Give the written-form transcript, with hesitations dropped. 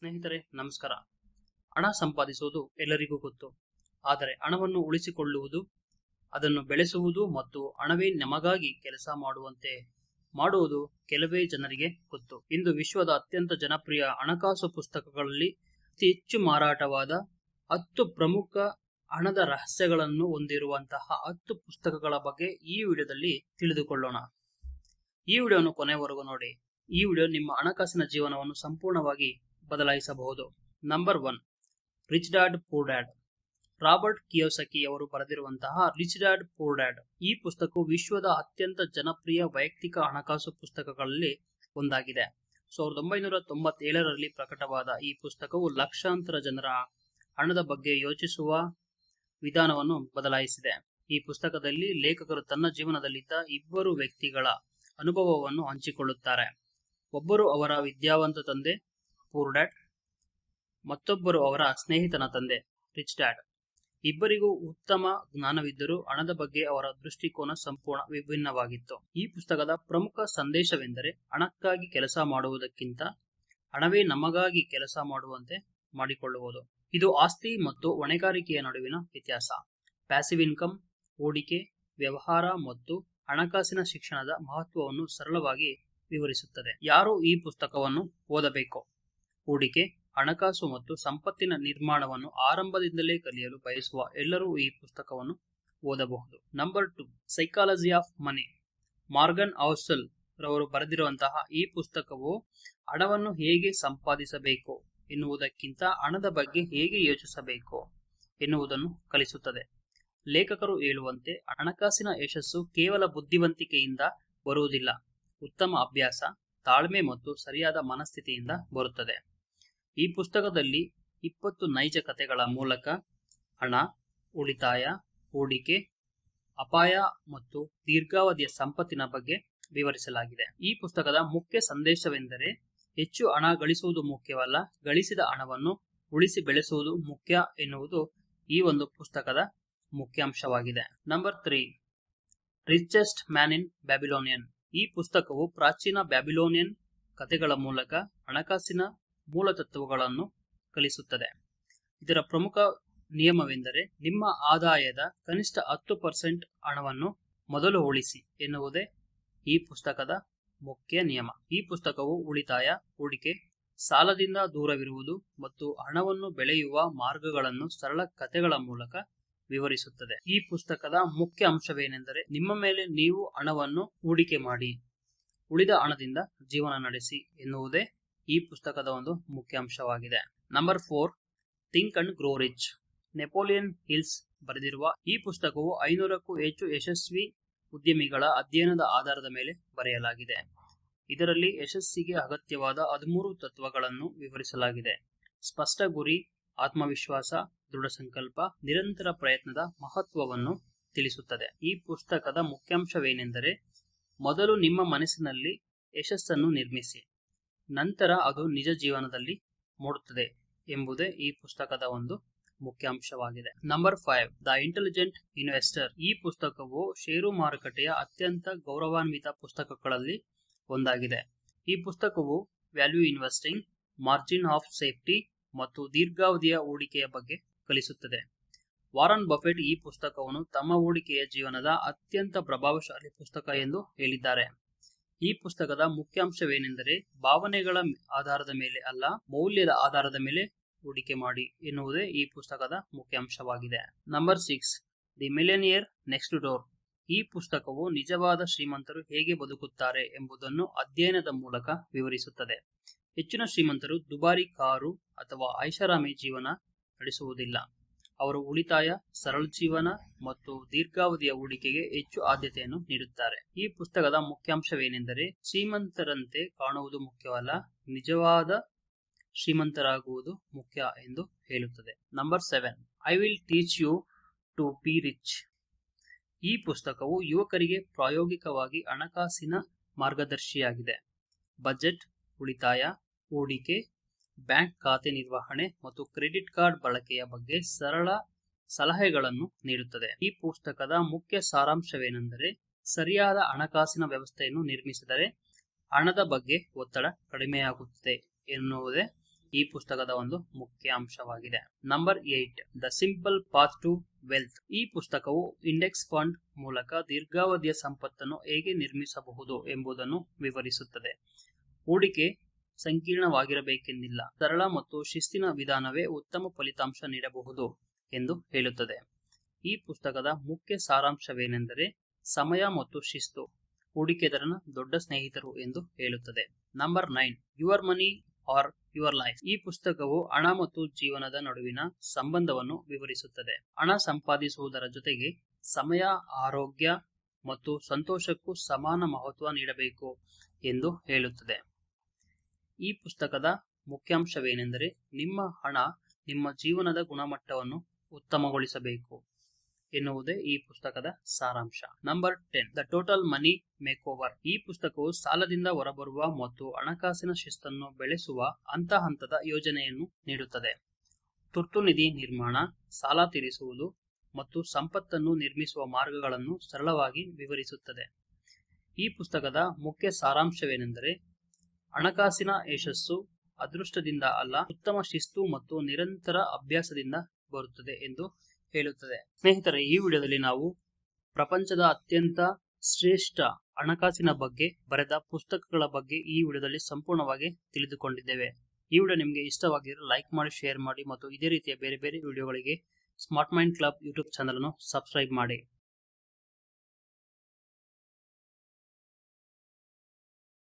ಸ್ನೇಹಿತರೆ ನಮಸ್ಕಾರ. ಹಣ ಸಂಪಾದಿಸುವುದು ಎಲ್ಲರಿಗೂ ಗೊತ್ತು. ಆದರೆ ಹಣವನ್ನು ಉಳಿಸಿಕೊಳ್ಳುವುದು, ಅದನ್ನು ಬೆಳೆಸುವುದು ಮತ್ತು ಹಣವೇ ನಮಗಾಗಿ ಕೆಲಸ ಮಾಡುವಂತೆ ಮಾಡುವುದು ಕೆಲವೇ ಜನರಿಗೆ ಗೊತ್ತು. ಇಂದು ವಿಶ್ವದ ಅತ್ಯಂತ ಜನಪ್ರಿಯ ಹಣಕಾಸು ಪುಸ್ತಕಗಳಲ್ಲಿ ಅತಿ ಹೆಚ್ಚು ಮಾರಾಟವಾದ 10 ಪ್ರಮುಖ ಹಣದ ರಹಸ್ಯಗಳನ್ನು ಹೊಂದಿರುವಂತಹ 10 ಪುಸ್ತಕಗಳ ಬಗ್ಗೆ ಈ ವಿಡಿಯೋದಲ್ಲಿ ತಿಳಿದುಕೊಳ್ಳೋಣ. ಈ ವಿಡಿಯೋವನ್ನು ಕೊನೆವರೆಗೂ ನೋಡಿ. ಈ ವಿಡಿಯೋ ನಿಮ್ಮ ಹಣಕಾಸಿನ ಜೀವನವನ್ನು ಸಂಪೂರ್ಣವಾಗಿ ಬದಲಾಯಿಸಬಹುದು. Number 1, rich dad poor dad. Robert Kiyosaki ಅವರು ಬರೆದಿರುವಂತಹ ರಿಚ್ ಡ್ಯಾಡ್ ಪೂರ್ ಡ್ಯಾಡ್ ಈ ಪುಸ್ತಕವು ವಿಶ್ವದ ಅತ್ಯಂತ ಜನಪ್ರಿಯ ವೈಯಕ್ತಿಕ ಹಣಕಾಸು ಪುಸ್ತಕಗಳಲ್ಲಿ ಒಂದಾಗಿದೆ. 1997ರಲ್ಲಿ ಪ್ರಕಟವಾದ ಈ ಪುಸ್ತಕವು ಲಕ್ಷಾಂತರ ಜನರ ಹಣದ ಬಗ್ಗೆ ಯೋಚಿಸುವ ವಿಧಾನವನ್ನು ಬದಲಾಯಿಸಿದೆ. ಈ ಪುಸ್ತಕದಲ್ಲಿ ಲೇಖಕರು ತನ್ನ ಜೀವನದಲ್ಲಿದ್ದ ಇಬ್ಬರು ವ್ಯಕ್ತಿಗಳ ಅನುಭವವನ್ನು ಹಂಚಿಕೊಳ್ಳುತ್ತಾರೆ. ಒಬ್ಬರು ಅವರ ವಿದ್ಯಾವಂತ ತಂದೆ ಪೂರ್ ಡ್ಯಾಡ್, ಮತ್ತೊಬ್ಬರು ಅವರ ಸ್ನೇಹಿತನ ತಂದೆ ರಿಚ್ ಡ್ಯಾಡ್. ಇಬ್ಬರಿಗೂ ಉತ್ತಮ ಜ್ಞಾನವಿದ್ದರೂ ಹಣದ ಬಗ್ಗೆ ಅವರ ದೃಷ್ಟಿಕೋನ ಸಂಪೂರ್ಣ ವಿಭಿನ್ನವಾಗಿತ್ತು. ಈ ಪುಸ್ತಕದ ಪ್ರಮುಖ ಸಂದೇಶವೆಂದರೆ ಹಣಕ್ಕಾಗಿ ಕೆಲಸ ಮಾಡುವುದಕ್ಕಿಂತ ಹಣವೇ ನಮಗಾಗಿ ಕೆಲಸ ಮಾಡುವಂತೆ ಮಾಡಿಕೊಳ್ಳುವುದು. ಇದು ಆಸ್ತಿ ಮತ್ತು ಹೊಣೆಗಾರಿಕೆಯ ನಡುವಿನ ವ್ಯತ್ಯಾಸ, ಪ್ಯಾಸಿವ್ ಇನ್ಕಮ್, ಹೂಡಿಕೆ, ವ್ಯವಹಾರ ಮತ್ತು ಹಣಕಾಸಿನ ಶಿಕ್ಷಣದ ಮಹತ್ವವನ್ನು ಸರಳವಾಗಿ ವಿವರಿಸುತ್ತದೆ. ಯಾರು ಈ ಪುಸ್ತಕವನ್ನು ಓದಬೇಕು? ಹೂಡಿಕೆ, ಹಣಕಾಸು ಮತ್ತು ಸಂಪತ್ತಿನ ನಿರ್ಮಾಣವನ್ನು ಆರಂಭದಿಂದಲೇ ಕಲಿಯಲು ಬಯಸುವ ಎಲ್ಲರೂ ಈ ಪುಸ್ತಕವನ್ನು ಓದಬಹುದು. Number 2, psychology of money. Morgan Housel ರವರು ಬರೆದಿರುವಂತಹ ಈ ಪುಸ್ತಕವು ಹಣವನ್ನು ಹೇಗೆ ಸಂಪಾದಿಸಬೇಕು ಎನ್ನುವುದಕ್ಕಿಂತ ಹಣದ ಬಗ್ಗೆ ಹೇಗೆ ಯೋಚಿಸಬೇಕು ಎನ್ನುವುದನ್ನು ಕಲಿಸುತ್ತದೆ. ಲೇಖಕರು ಹೇಳುವಂತೆ ಹಣಕಾಸಿನ ಯಶಸ್ಸು ಕೇವಲ ಬುದ್ಧಿವಂತಿಕೆಯಿಂದ ಬರುವುದಿಲ್ಲ, ಉತ್ತಮ ಅಭ್ಯಾಸ, ತಾಳ್ಮೆ ಮತ್ತು ಸರಿಯಾದ ಮನಸ್ಥಿತಿಯಿಂದ ಬರುತ್ತದೆ. ಈ ಪುಸ್ತಕದಲ್ಲಿ 20 ನೈಜ ಕಥೆಗಳ ಮೂಲಕ ಹಣ, ಉಳಿತಾಯ, ಹೂಡಿಕೆ, ಅಪಾಯ ಮತ್ತು ದೀರ್ಘಾವಧಿಯ ಸಂಪತ್ತಿನ ಬಗ್ಗೆ ವಿವರಿಸಲಾಗಿದೆ. ಈ ಪುಸ್ತಕದ ಮುಖ್ಯ ಸಂದೇಶವೆಂದರೆ ಹೆಚ್ಚು ಹಣ ಗಳಿಸುವುದು ಮುಖ್ಯವಲ್ಲ, ಗಳಿಸಿದ ಹಣವನ್ನು ಉಳಿಸಿ ಬೆಳೆಸುವುದು ಮುಖ್ಯ ಎನ್ನುವುದು ಈ ಒಂದು ಪುಸ್ತಕದ ಮುಖ್ಯಾಂಶವಾಗಿದೆ. Number 3, richest man in Babylonian. ಈ ಪುಸ್ತಕವು ಪ್ರಾಚೀನ ಬ್ಯಾಬಿಲೋನಿಯನ್ ಕಥೆಗಳ ಮೂಲಕ ಹಣಕಾಸಿನ ಮೂಲತತ್ವಗಳನ್ನು ಕಲಿಸುತ್ತದೆ. ಇದರ ಪ್ರಮುಖ ನಿಯಮವೆಂದರೆ ನಿಮ್ಮ ಆದಾಯದ ಕನಿಷ್ಠ 10% ಹಣವನ್ನು ಮೊದಲು ಉಳಿಸಿ ಎನ್ನುವುದೇ ಈ ಪುಸ್ತಕದ ಮುಖ್ಯ ನಿಯಮ. ಈ ಪುಸ್ತಕವು ಉಳಿತಾಯ, ಹೂಡಿಕೆ, ಸಾಲದಿಂದ ದೂರವಿರುವುದು ಮತ್ತು ಹಣವನ್ನು ಬೆಳೆಯುವ ಮಾರ್ಗಗಳನ್ನು ಸರಳ ಕಥೆಗಳ ಮೂಲಕ ವಿವರಿಸುತ್ತದೆ. ಈ ಪುಸ್ತಕದ ಮುಖ್ಯ ಅಂಶವೇನೆಂದರೆ ನಿಮ್ಮ ಮೇಲೆ ನೀವು ಹಣವನ್ನು ಹೂಡಿಕೆ ಮಾಡಿ, ಉಳಿದ ಹಣದಿಂದ ಜೀವನ ನಡೆಸಿ ಎನ್ನುವುದೇ ಈ ಪುಸ್ತಕದ ಒಂದು ಮುಖ್ಯ ಅಂಶವಾಗಿದೆ. Number 4, think and grow rich. Napoleon hills ಬರೆದಿರುವ ಈ ಪುಸ್ತಕವು 500ಕ್ಕೂ ಹೆಚ್ಚು ಯಶಸ್ವಿ ಉದ್ಯಮಿಗಳ ಅಧ್ಯಯನದ ಆಧಾರದ ಮೇಲೆ ಬರೆಯಲಾಗಿದೆ. ಇದರಲ್ಲಿ ಯಶಸ್ಸಿಗೆ ಅಗತ್ಯವಾದ 13 ತತ್ವಗಳನ್ನು ವಿವರಿಸಲಾಗಿದೆ. ಸ್ಪಷ್ಟ ಗುರಿ, ಆತ್ಮವಿಶ್ವಾಸ, ದೃಢ ಸಂಕಲ್ಪ, ನಿರಂತರ ಪ್ರಯತ್ನದ ಮಹತ್ವವನ್ನು ತಿಳಿಸುತ್ತದೆ. ಈ ಪುಸ್ತಕದ ಮುಖ್ಯಾಂಶವೇನೆಂದರೆ ಮೊದಲು ನಿಮ್ಮ ಮನಸ್ಸಿನಲ್ಲಿ ಯಶಸ್ಸನ್ನು ನಿರ್ಮಿಸಿ, ನಂತರ ಅದು ನಿಜ ಜೀವನದಲ್ಲಿ ಮೂಡುತ್ತದೆ ಎಂಬುದೇ ಈ ಪುಸ್ತಕದ ಒಂದು ಮುಖ್ಯಾಂಶವಾಗಿದೆ. Number 5, the intelligent investor. ಈ ಪುಸ್ತಕವು ಷೇರು ಮಾರುಕಟ್ಟೆಯ ಅತ್ಯಂತ ಗೌರವಾನ್ವಿತ ಪುಸ್ತಕಗಳಲ್ಲಿ ಒಂದಾಗಿದೆ. ಈ ಪುಸ್ತಕವು value investing, margin of safety ಮತ್ತು ದೀರ್ಘಾವಧಿಯ ಹೂಡಿಕೆಯ ಬಗ್ಗೆ ಕಲಿಸುತ್ತದೆ. ವಾರನ್ ಬಫೆಟ್ ಈ ಪುಸ್ತಕವನ್ನು ತಮ್ಮ ಹೂಡಿಕೆಯ ಜೀವನದ ಅತ್ಯಂತ ಪ್ರಭಾವಶಾಲಿ ಪುಸ್ತಕ ಎಂದು ಹೇಳಿದ್ದಾರೆ. ಈ ಪುಸ್ತಕದ ಮುಖ್ಯಾಂಶವೇನೆಂದರೆ ಭಾವನೆಗಳ ಆಧಾರದ ಮೇಲೆ ಅಲ್ಲ, ಮೌಲ್ಯದ ಆಧಾರದ ಮೇಲೆ ಹೂಡಿಕೆ ಮಾಡಿ ಎನ್ನುವುದೇ ಈ ಪುಸ್ತಕದ ಮುಖ್ಯಾಂಶವಾಗಿದೆ. Number 6, the millionaire next door. ಈ ಪುಸ್ತಕವು ನಿಜವಾದ ಶ್ರೀಮಂತರು ಹೇಗೆ ಬದುಕುತ್ತಾರೆ ಎಂಬುದನ್ನು ಅಧ್ಯಯನದ ಮೂಲಕ ವಿವರಿಸುತ್ತದೆ. ಹೆಚ್ಚಿನ ಶ್ರೀಮಂತರು ದುಬಾರಿ ಕಾರು ಅಥವಾ ಐಷಾರಾಮಿ ಜೀವನ ನಡೆಸುವುದಿಲ್ಲ. ಅವರು ಉಳಿತಾಯ, ಸರಳ ಜೀವನ ಮತ್ತು ದೀರ್ಘಾವಧಿಯ ಹೂಡಿಕೆಗೆ ಹೆಚ್ಚು ಆದ್ಯತೆಯನ್ನು ನೀಡುತ್ತಾರೆ. ಈ ಪುಸ್ತಕದ ಮುಖ್ಯಾಂಶವೇನೆಂದರೆ ಶ್ರೀಮಂತರಂತೆ ಕಾಣುವುದು ಮುಖ್ಯವಲ್ಲ, ನಿಜವಾದ ಶ್ರೀಮಂತರಾಗುವುದು ಮುಖ್ಯ ಎಂದು ಹೇಳುತ್ತದೆ. Number 7, I will teach you to be rich. ಈ ಪುಸ್ತಕವು ಯುವಕರಿಗೆ ಪ್ರಾಯೋಗಿಕವಾಗಿ ಹಣಕಾಸಿನ ಮಾರ್ಗದರ್ಶಿಯಾಗಿದೆ. ಬಜೆಟ್, ಉಳಿತಾಯ, ಹೂಡಿಕೆ, ಬ್ಯಾಂಕ್ ಖಾತೆ ನಿರ್ವಹಣೆ ಮತ್ತು ಕ್ರೆಡಿಟ್ ಕಾರ್ಡ್ ಬಳಕೆಯ ಬಗ್ಗೆ ಸರಳ ಸಲಹೆಗಳನ್ನು ನೀಡುತ್ತದೆ. ಈ ಪುಸ್ತಕದ ಮುಖ್ಯ ಸಾರಾಂಶವೇನೆಂದರೆ ಸರಿಯಾದ ಹಣಕಾಸಿನ ವ್ಯವಸ್ಥೆಯನ್ನು ನಿರ್ಮಿಸಿದರೆ ಹಣದ ಬಗ್ಗೆ ಒತ್ತಡ ಕಡಿಮೆಯಾಗುತ್ತದೆ ಎನ್ನುವುದೇ ಈ ಪುಸ್ತಕದ ಒಂದು ಮುಖ್ಯ ಅಂಶವಾಗಿದೆ. Number 8, the simple path to wealth. ಈ ಪುಸ್ತಕವು ಇಂಡೆಕ್ಸ್ ಫಂಡ್ ಮೂಲಕ ದೀರ್ಘಾವಧಿಯ ಸಂಪತ್ತನ್ನು ಹೇಗೆ ನಿರ್ಮಿಸಬಹುದು ಎಂಬುದನ್ನು ವಿವರಿಸುತ್ತದೆ. ಹೂಡಿಕೆ ಸಂಕೀರ್ಣವಾಗಿರಬೇಕೆಂದಿಲ್ಲ, ಸರಳ ಮತ್ತು ಶಿಸ್ತಿನ ವಿಧಾನವೇ ಉತ್ತಮ ಫಲಿತಾಂಶ ನೀಡಬಹುದು ಎಂದು ಹೇಳುತ್ತದೆ. ಈ ಪುಸ್ತಕದ ಮುಖ್ಯ ಸಾರಾಂಶವೇನೆಂದರೆ ಸಮಯ ಮತ್ತು ಶಿಸ್ತು ಹೂಡಿಕೆದಾರನ ದೊಡ್ಡ ಸ್ನೇಹಿತರು ಎಂದು ಹೇಳುತ್ತದೆ. Number 9, your money or your life. ಈ ಪುಸ್ತಕವು ಹಣ ಮತ್ತು ಜೀವನದ ನಡುವಿನ ಸಂಬಂಧವನ್ನು ವಿವರಿಸುತ್ತದೆ. ಹಣ ಸಂಪಾದಿಸುವುದರ ಜೊತೆಗೆ ಸಮಯ, ಆರೋಗ್ಯ ಮತ್ತು ಸಂತೋಷಕ್ಕೂ ಸಮಾನ ಮಹತ್ವ ನೀಡಬೇಕು ಎಂದು ಹೇಳುತ್ತದೆ. ಈ ಪುಸ್ತಕದ ಮುಖ್ಯಾಂಶವೇನೆಂದರೆ ನಿಮ್ಮ ಹಣ ನಿಮ್ಮ ಜೀವನದ ಗುಣಮಟ್ಟವನ್ನು ಉತ್ತಮಗೊಳಿಸಬೇಕು ಎನ್ನುವುದೇ ಈ ಪುಸ್ತಕದ ಸಾರಾಂಶ. ನಂಬರ್ 10, ದ ಟೋಟಲ್ ಮನಿ ಮೇಕ್ಓವರ್. ಈ ಪುಸ್ತಕವು ಸಾಲದಿಂದ ಹೊರಬರುವ ಮತ್ತು ಹಣಕಾಸಿನ ಶಿಸ್ತನ್ನು ಬೆಳೆಸುವ ಹಂತದ ಯೋಜನೆಯನ್ನು ನೀಡುತ್ತದೆ. ತುರ್ತು ನಿಧಿ ನಿರ್ಮಾಣ, ಸಾಲ ತೀರಿಸುವುದು ಮತ್ತು ಸಂಪತ್ತನ್ನು ನಿರ್ಮಿಸುವ ಮಾರ್ಗಗಳನ್ನು ಸರಳವಾಗಿ ವಿವರಿಸುತ್ತದೆ. ಈ ಪುಸ್ತಕದ ಮುಖ್ಯ ಸಾರಾಂಶವೇನೆಂದರೆ ಹಣಕಾಸಿನ ಯಶಸ್ಸು ಅದೃಷ್ಟದಿಂದ ಅಲ್ಲ, ಉತ್ತಮ ಶಿಸ್ತು ಮತ್ತು ನಿರಂತರ ಅಭ್ಯಾಸದಿಂದ ಬರುತ್ತದೆ ಎಂದು ಹೇಳುತ್ತದೆ. ಸ್ನೇಹಿತರೆ, ಈ ವಿಡಿಯೋದಲ್ಲಿ ನಾವು ಪ್ರಪಂಚದ ಅತ್ಯಂತ ಶ್ರೇಷ್ಠ ಹಣಕಾಸಿನ ಬಗ್ಗೆ ಬರೆದ ಪುಸ್ತಕಗಳ ಬಗ್ಗೆ ಈ ವಿಡಿಯೋದಲ್ಲಿ ಸಂಪೂರ್ಣವಾಗಿ ತಿಳಿದುಕೊಂಡಿದ್ದೇವೆ. ಈ ವಿಡಿಯೋ ನಿಮಗೆ ಇಷ್ಟವಾಗಿದ್ದರೆ ಲೈಕ್ ಮಾಡಿ, ಶೇರ್ ಮಾಡಿ ಮತ್ತು ಇದೇ ರೀತಿಯ ಬೇರೆ ಬೇರೆ ವಿಡಿಯೋಗಳಿಗೆ Smart Mind Club YouTube channel ಅನ್ನು ಸಬ್ಸ್ಕ್ರೈಬ್ ಮಾಡಿ.